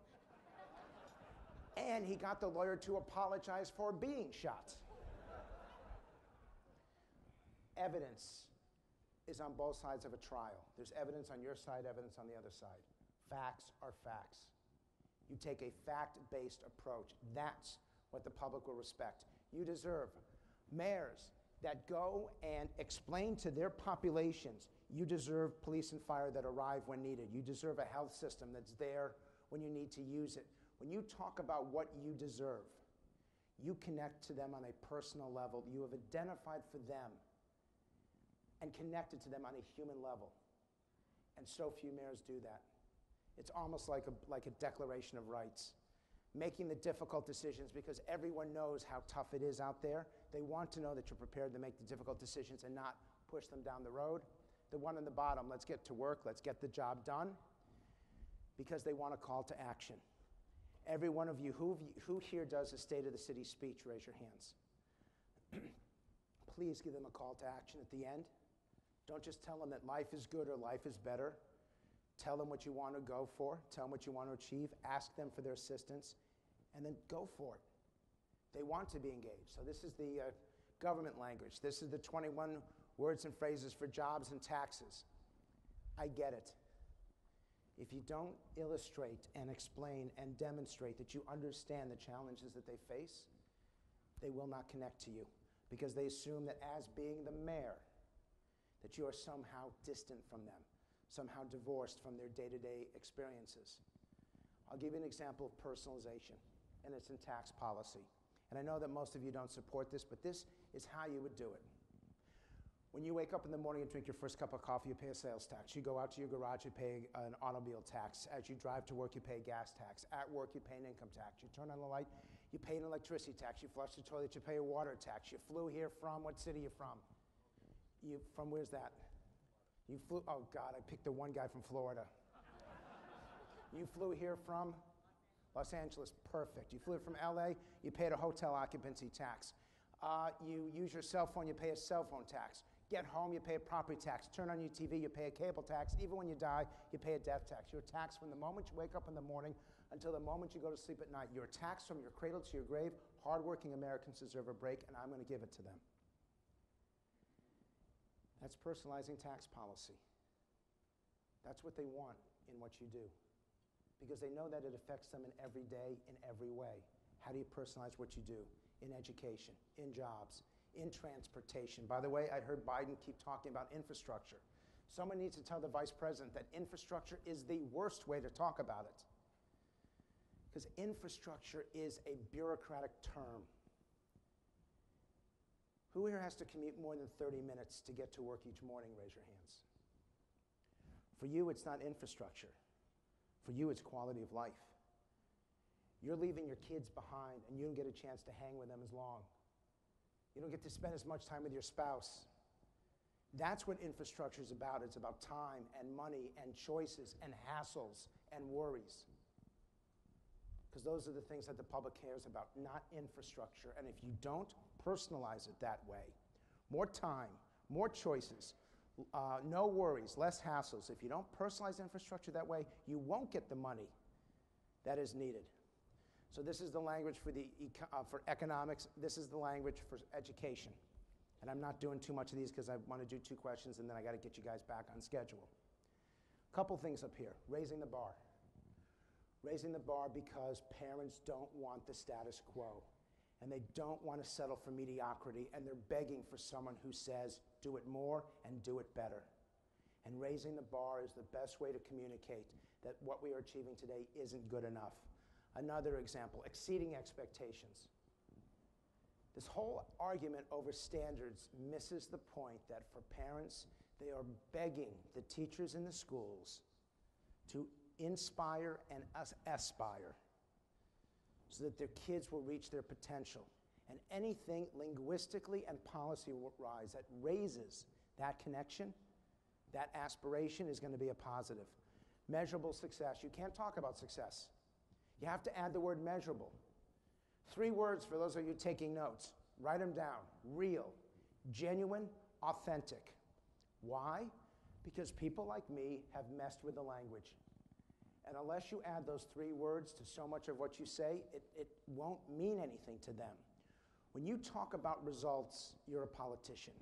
S7: And he got the lawyer to apologize for being shot. Evidence is on both sides of a trial. There's evidence on your side, evidence on the other side. Facts are facts. You take a fact-based approach. That's what the public will respect. You deserve mayors that go and explain to their populations. You deserve police and fire that arrive when needed. You deserve a health system that's there when you need to use it. When you talk about what you deserve, you connect to them on a personal level. You have identified for them and connected to them on a human level. And so few mayors do that. It's almost like a declaration of rights. Making the difficult decisions because everyone knows how tough it is out there. They want to know that you're prepared to make the difficult decisions and not push them down the road. The one on the bottom, let's get to work, let's get the job done, because they want a call to action. Every one of you, who here does a State of the City speech, raise your hands. Please give them a call to action at the end. Don't just tell them that life is good or life is better. Tell them what you want to go for. Tell them what you want to achieve. Ask them for their assistance, and then go for it. They want to be engaged. So this is the government language. This is the 21 words and phrases for jobs and taxes. I get it. If you don't illustrate and explain and demonstrate that you understand the challenges that they face, they will not connect to you because they assume that as being the mayor, that you are somehow distant from them, somehow divorced from their day-to-day experiences. I'll give you an example of personalization, and it's in tax policy. And I know that most of you don't support this, but this is how you would do it. When you wake up in the morning and drink your first cup of coffee, you pay a sales tax. You go out to your garage, you pay an automobile tax. As you drive to work, you pay a gas tax. At work, you pay an income tax. You turn on the light, you pay an electricity tax. You flush the toilet, you pay a water tax. You flew here from, what city you from? From where's that? You flew, oh God, I picked the one guy from Florida. You flew here from Los Angeles, perfect. You flew from LA, you paid a hotel occupancy tax. You use your cell phone, you pay a cell phone tax. Get home, you pay a property tax. Turn on your TV, you pay a cable tax. Even when you die, you pay a death tax. You're taxed from the moment you wake up in the morning until the moment you go to sleep at night. You're taxed from your cradle to your grave. Hardworking Americans deserve a break, and I'm going to give it to them. That's personalizing tax policy. That's what they want in what you do, because they know that it affects them in every day, in every way. How do you personalize what you do? In education, in jobs, in transportation. By the way, I heard Biden keep talking about infrastructure. Someone needs to tell the vice president that infrastructure is the worst way to talk about it, because infrastructure is a bureaucratic term. Who here has to commute more than 30 minutes to get to work each morning? Raise your hands. For you, it's not infrastructure. For you, it's quality of life. You're leaving your kids behind, and you don't get a chance to hang with them as long. You don't get to spend as much time with your spouse. That's what infrastructure is about. It's about time and money and choices and hassles and worries. Because those are the things that the public cares about, not infrastructure. And if you don't personalize it that way, more time, more choices, no worries, less hassles. If you don't personalize infrastructure that way, you won't get the money that is needed. So this is the language for economics. This is the language for education. And I'm not doing too much of these because I want to do 2 questions, and then I got to get you guys back on schedule. A couple things up here. Raising the bar. Raising the bar because parents don't want the status quo, and they don't want to settle for mediocrity, and they're begging for someone who says, do it more and do it better. And raising the bar is the best way to communicate that what we are achieving today isn't good enough. Another example, exceeding expectations. This whole argument over standards misses the point that for parents, they are begging the teachers in the schools to inspire and aspire so that their kids will reach their potential. And anything linguistically and policy-wise that raises that connection, that aspiration, is going to be a positive. Measurable success. You can't talk about success. You have to add the word measurable. 3 words for those of you taking notes. Write them down. Real, genuine, authentic. Why? Because people like me have messed with the language. And unless you add those 3 words to so much of what you say, it won't mean anything to them. When you talk about results, you're a politician.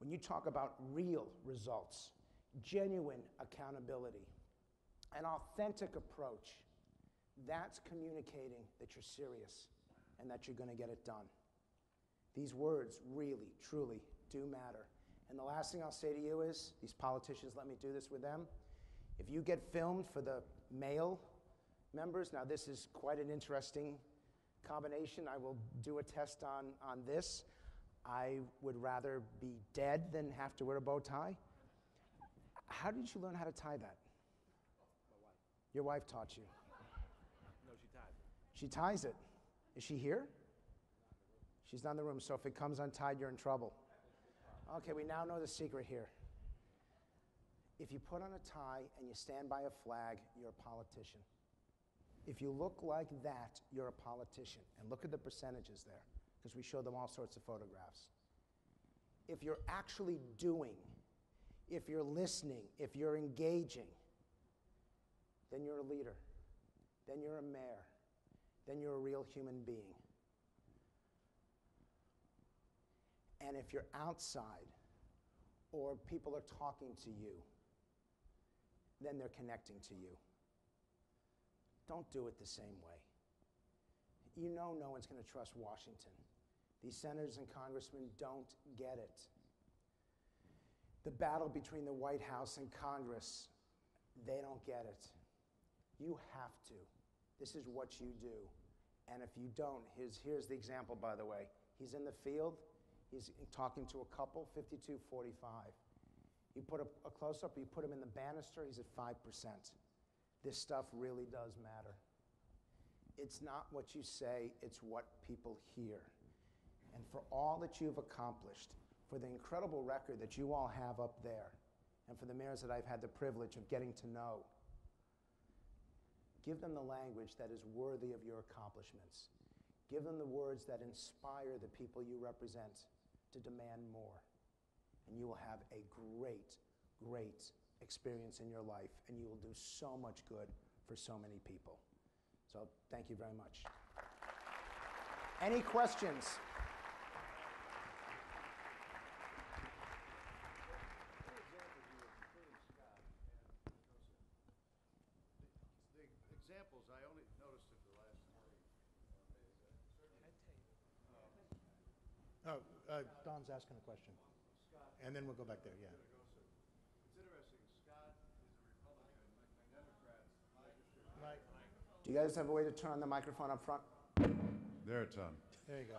S7: When you talk about real results, genuine accountability, an authentic approach, that's communicating that you're serious and that you're going to get it done. These words really, truly do matter. And the last thing I'll say to you is, these politicians let me do this with them. If you get filmed for the male members, now this is quite an interesting combination. I will do a test on this. I would rather be dead than have to wear a bow tie. How did you learn how to tie that?
S4: My wife.
S7: Your wife taught you.
S4: No, she ties it.
S7: She ties it. Is she here? She's not in the room, so if it comes untied, you're in trouble. Okay, we now know the secret here. If you put on a tie and you stand by a flag, you're a politician. If you look like that, you're a politician. And look at the percentages there, because we show them all sorts of photographs. If you're actually doing, if you're listening, if you're engaging, then you're a leader. Then you're a mayor. Then you're a real human being. And if you're outside, or people are talking to you, then they're connecting to you. Don't do it the same way. You know no one's going to trust Washington. These senators and congressmen don't get it. The battle between the White House and Congress, they don't get it. You have to. This is what you do. And if you don't, here's the example, by the way. He's in the field. He's talking to a couple, 52-45. You put a close-up, you put him in the banister, he's at 5%. This stuff really does matter. It's not what you say, it's what people hear. And for all that you've accomplished, for the incredible record that you all have up there, and for the mayors that I've had the privilege of getting to know, Give them the language that is worthy of your accomplishments. Give them the words that inspire the people you represent to demand more. And you will have a great, great experience in your life, and you will do so much good for so many people. So thank you very much. Any questions?
S14: The examples, I only noticed it the last
S12: Don's asking a question. And then we'll go back there, yeah.
S14: It's interesting. Scott is a Republican, Democrats.
S7: Do you guys have a way to turn on the microphone up front?
S14: There it's on.
S12: There you go.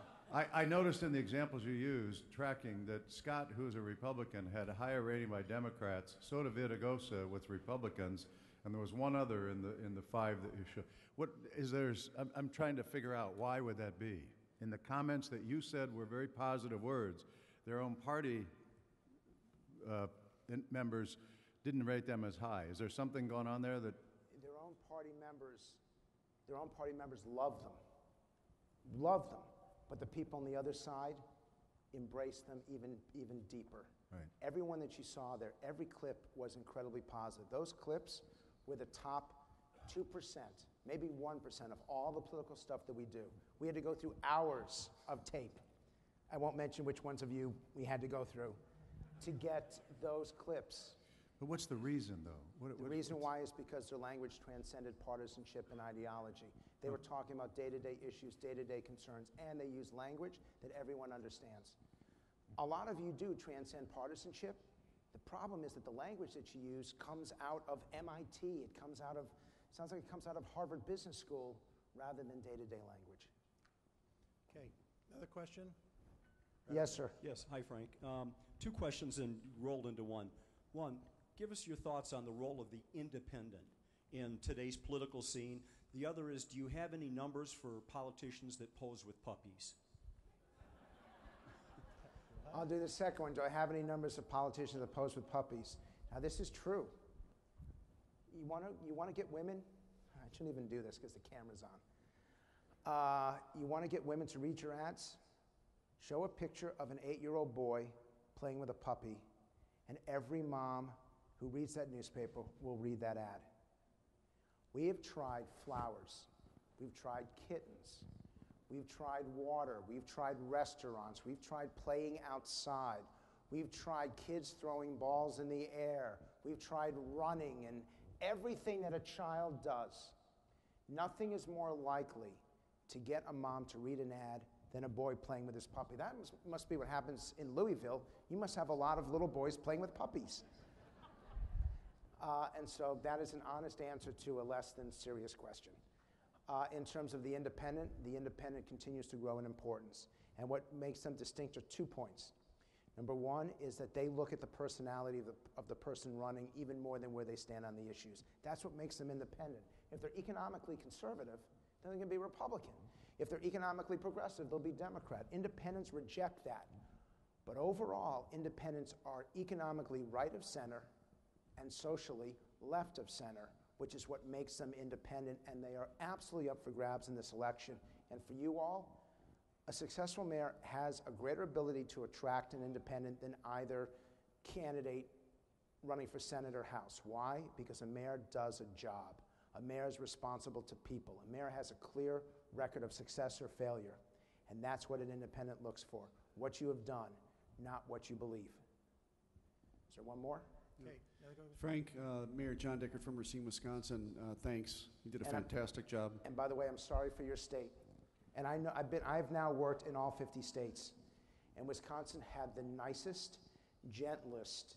S14: I noticed in the examples you used, tracking, that Scott, who's a Republican, had a higher rating by Democrats, so did Viragosa with Republicans, and there was one other in the five that you showed. What is there's? I'm trying to figure out why would that be? In the comments that you said were very positive words, their own party members didn't rate them as high. Is there something going on there that?
S7: Their own party members love them, but the people on the other side embrace them even deeper.
S14: Right.
S7: Everyone that you saw there, every clip was incredibly positive. Those clips were the top 2%, maybe 1% of all the political stuff that we do. We had to go through hours of tape. I won't mention which ones of you we had to go through to get those clips.
S14: But what's the reason, though?
S7: The reason why is because their language transcended partisanship and ideology. They were talking about day-to-day issues, day-to-day concerns, and they used language that everyone understands. A lot of you do transcend partisanship. The problem is that the language that you use comes out of MIT. It sounds like it comes out of Harvard Business School rather than day-to-day language.
S12: Okay, another question?
S7: Yes, sir.
S15: Yes, hi, Frank. Two questions and rolled into one. One, give us your thoughts on the role of the independent in today's political scene. The other is, do you have any numbers for politicians that pose with puppies?
S7: I'll do the second one. Do I have any numbers of politicians that pose with puppies? Now, this is true. You want to get women? I shouldn't even do this because the camera's on. You want to get women to read your ads? Show a picture of an 8-year-old boy playing with a puppy, and every mom who reads that newspaper will read that ad. We have tried flowers. We've tried kittens. We've tried water. We've tried restaurants. We've tried playing outside. We've tried kids throwing balls in the air. We've tried running and everything that a child does. Nothing is more likely to get a mom to read an ad than a boy playing with his puppy. That must be what happens in Louisville. You must have a lot of little boys playing with puppies. And so that is an honest answer to a less than serious question. In terms of the independent continues to grow in importance. And what makes them distinct are 2 points. Number one is that they look at the personality of the person running even more than where they stand on the issues. That's what makes them independent. If they're economically conservative, then they're going to be Republican. If they're economically progressive, they'll be Democrat. Independents reject that. But overall, independents are economically right of center and socially left of center, which is what makes them independent, and they are absolutely up for grabs in this election. And for you all, a successful mayor has a greater ability to attract an independent than either candidate running for Senate or House. Why? Because a mayor does a job. A mayor is responsible to people. A mayor has a clear record of success or failure, and that's what an independent looks for. What you have done, not what you believe. Is there one more?
S12: Okay.
S16: Frank, Mayor John Dickert from Racine, Wisconsin, thanks. You did a fantastic job.
S7: And by the way, I'm sorry for your state. And I know I've now worked in all 50 states, and Wisconsin had the nicest, gentlest,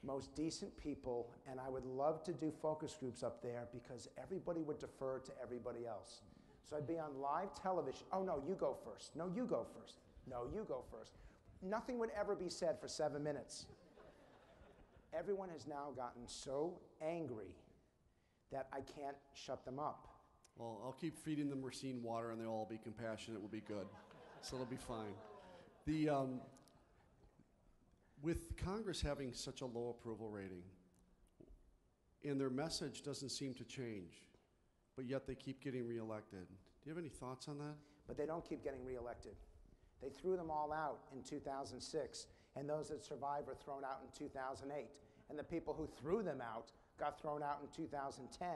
S7: most decent people, and I would love to do focus groups up there because everybody would defer to everybody else. So I'd be on live television. Oh, no, you go first. No, you go first. No, you go first. Nothing would ever be said for 7 minutes. Everyone has now gotten so angry that I can't shut them up.
S16: Well, I'll keep feeding them Racine water, and they'll all be compassionate. We'll be good. So it'll be fine. With Congress having such a low approval rating, and their message doesn't seem to change, but yet they keep getting reelected. Do you have any thoughts on that?
S7: But they don't keep getting reelected. They threw them all out in 2006, and those that survived were thrown out in 2008. And the people who threw them out got thrown out in 2010,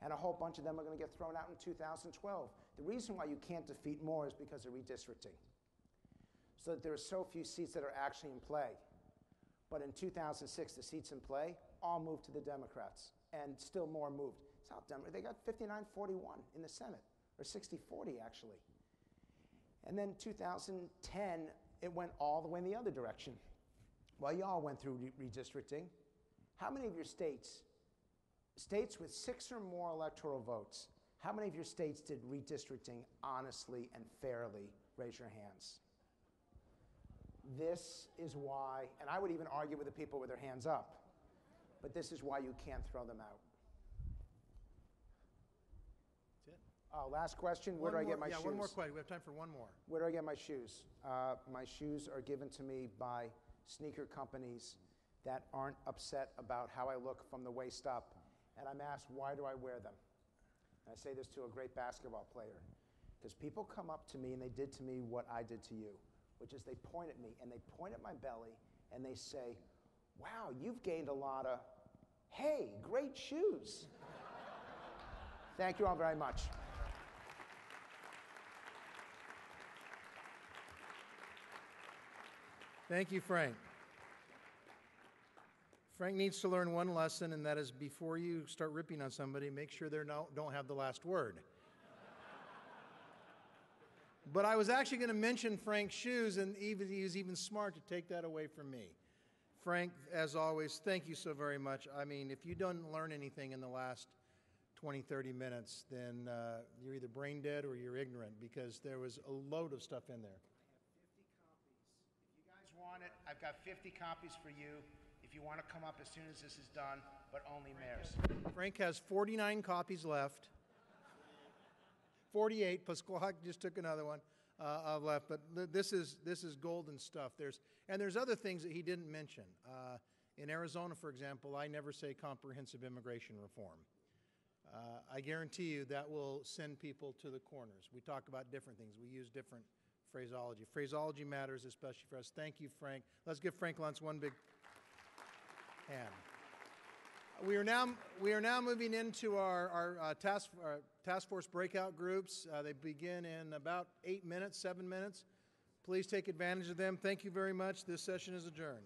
S7: and a whole bunch of them are going to get thrown out in 2012. The reason why you can't defeat more is because of redistricting. So that there are so few seats that are actually in play. But in 2006, the seats in play all moved to the Democrats, and still more moved. South Democrats, they got 59-41 in the Senate, or 60-40 actually. And then 2010, it went all the way in the other direction. Well, y'all went through redistricting. How many of your states with 6 or more electoral votes, how many of your states did redistricting honestly and fairly? Raise your hands. This is why, and I would even argue with the people with their hands up, but this is why you can't throw them out.
S12: That's it.
S7: Last question, where do I get my shoes?
S12: One more question. We have time for one more.
S7: Where do I get my shoes? My shoes are given to me by sneaker companies that aren't upset about how I look from the waist up. And I'm asked, why do I wear them? And I say this to a great basketball player. Because people come up to me and they did to me what I did to you, which is they point at me and they point at my belly and they say, wow, you've gained a lot of, hey, great shoes. Thank you all very much.
S12: Thank you, Frank. Frank needs to learn one lesson, and that is before you start ripping on somebody, make sure they don't have the last word. But I was actually going to mention Frank's shoes, and he was even smart to take that away from me. Frank, as always, thank you so very much. I mean, if you don't learn anything in the last 20, 30 minutes, then you're either brain dead or you're ignorant, because there was a load of stuff in there.
S7: I have 50 copies. If you guys want it, I've got 50 copies for you. If you want to come up as soon as this is done, but only mayors.
S12: Frank has 49 copies left. 48, plus Squawk just took another one left. But this is golden stuff. There's other things that he didn't mention. In Arizona, for example, I never say comprehensive immigration reform. I guarantee you that will send people to the corners. We talk about different things. We use different phraseology. Phraseology matters, especially for us. Thank you, Frank. Let's give Frank Luntz one big hand. We are now moving into our task force breakout groups. They begin in about 7 minutes. Please take advantage of them. Thank you very much. This session is adjourned.